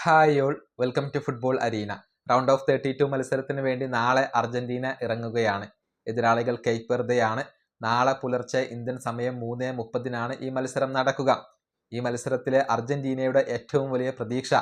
Hi all, welcome to football arena. Round of 32 മത്സരത്തിന് വേണ്ടി നാളെ അർജന്റീന ഇറങ്ങുകയാണ്. എതിരാളികൾ കേപ്പ് വെർദെയാണ്. നാളെ പുലർച്ചെ ഇന്ത്യൻ സമയം 3:30 ഈ മത്സരം നടക്കുക. ഈ മത്സരത്തിലെ അർജന്റീനയുടെ ഏറ്റവും വലിയ പ്രതീക്ഷ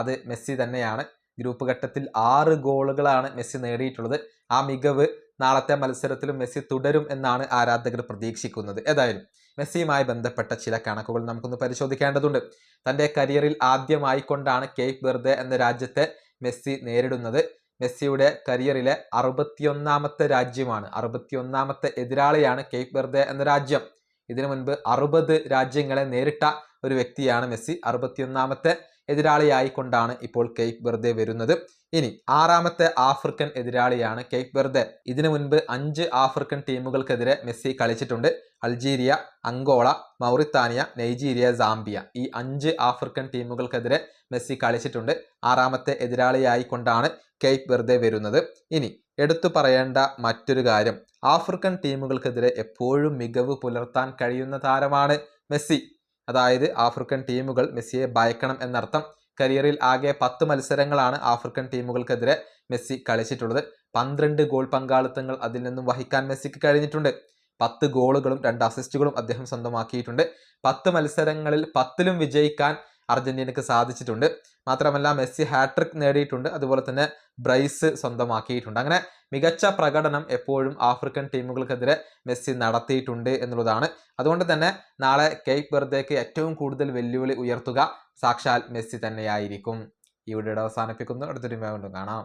അത് മെസ്സി തന്നെയാണ്. ഗ്രൂപ്പ് ഘട്ടത്തിൽ 6 ഗോളുകളാണ് മെസ്സി നേടിയിട്ടുള്ളത്. ആ മികവ് നാളത്തെ മത്സരത്തിലും മെസ്സി തുടരും എന്നാണ് ആരാധകർ പ്രതീക്ഷിക്കുന്നത്. ഏതായാലും മെസ്സിയുമായി ബന്ധപ്പെട്ട ചില കണക്കുകൾ നമുക്കൊന്ന് പരിശോധിക്കേണ്ടതുണ്ട്. തൻ്റെ കരിയറിൽ ആദ്യമായിക്കൊണ്ടാണ് കേപ്പ് വെർദെ എന്ന രാജ്യത്തെ മെസ്സി നേരിടുന്നത്. മെസ്സിയുടെ കരിയറിലെ 61ാമത്തെ രാജ്യമാണ്, 61ാമത്തെ എതിരാളിയാണ് കേപ്പ് വെർദെ എന്ന രാജ്യം. ഇതിനു മുൻപ് 60 രാജ്യങ്ങളെ നേരിട്ട ഒരു വ്യക്തിയാണ് മെസ്സി. 61ാമത്തെ എതിരാളിയായിക്കൊണ്ടാണ് ഇപ്പോൾ കേപ്പ് വെർദെ വരുന്നത്. ഇനി 6ാമത്തെ ആഫ്രിക്കൻ എതിരാളിയാണ് കേപ്പ് വെർദെ. ഇതിനു മുൻപ് 5 ആഫ്രിക്കൻ ടീമുകൾക്കെതിരെ മെസ്സി കളിച്ചിട്ടുണ്ട്. Algeria, Angola, Mauritania, Nigeria, Zambia, ഈ 5 ആഫ്രിക്കൻ ടീമുകൾക്കെതിരെ മെസ്സി കളിച്ചിട്ടുണ്ട്. 6ാമത്തെ എതിരാളിയായിക്കൊണ്ടാണ് കേപ്പ് വെർദെ വരുന്നത്. ഇനി എടുത്തു പറയേണ്ട മറ്റൊരു കാര്യം, ആഫ്രിക്കൻ ടീമുകൾക്കെതിരെ എപ്പോഴും മികവ് പുലർത്താൻ കഴിയുന്ന താരമാണ് മെസ്സി. അതായത് ആഫ്രിക്കൻ ടീമുകൾ മെസ്സിയെ ഭയക്കണം എന്നർത്ഥം. കരിയറിൽ ആകെ 10 മത്സരങ്ങളാണ് ആഫ്രിക്കൻ ടീമുകൾക്കെതിരെ മെസ്സി കളിച്ചിട്ടുള്ളത്. 12 ഗോൾ പങ്കാളിത്തങ്ങൾ അതിൽ നിന്നും വഹിക്കാൻ മെസ്സിക്ക് കഴിഞ്ഞിട്ടുണ്ട്. 10 ഗോളുകളും 2 അസിസ്റ്റുകളും അദ്ദേഹം സ്വന്തമാക്കിയിട്ടുണ്ട്. 10 മത്സരങ്ങളിൽ 10ലും വിജയിക്കാൻ അർജന്റീനക്ക് സാധിച്ചിട്ടുണ്ട്. മാത്രമല്ല മെസ്സി ഹാട്രിക് നേടിയിട്ടുണ്ട്. അതുപോലെ തന്നെ ബ്രൈസ് സ്വന്തമാക്കിയിട്ടുണ്ട്. അങ്ങനെ മികച്ച പ്രകടനം എപ്പോഴും ആഫ്രിക്കൻ ടീമുകൾക്കെതിരെ മെസ്സി നടത്തിയിട്ടുണ്ട് എന്നുള്ളതാണ്. അതുകൊണ്ട് തന്നെ നാളെ കേപ്പ് വെർദേക്ക് ഏറ്റവും കൂടുതൽ വെല്ലുവിളി ഉയർത്തുക സാക്ഷാൽ മെസ്സി തന്നെയായിരിക്കും. ഈ വീഡിയോ അവസാനിപ്പിക്കുന്നു. അടുത്തൊരു വീഡിയോ കാണാം.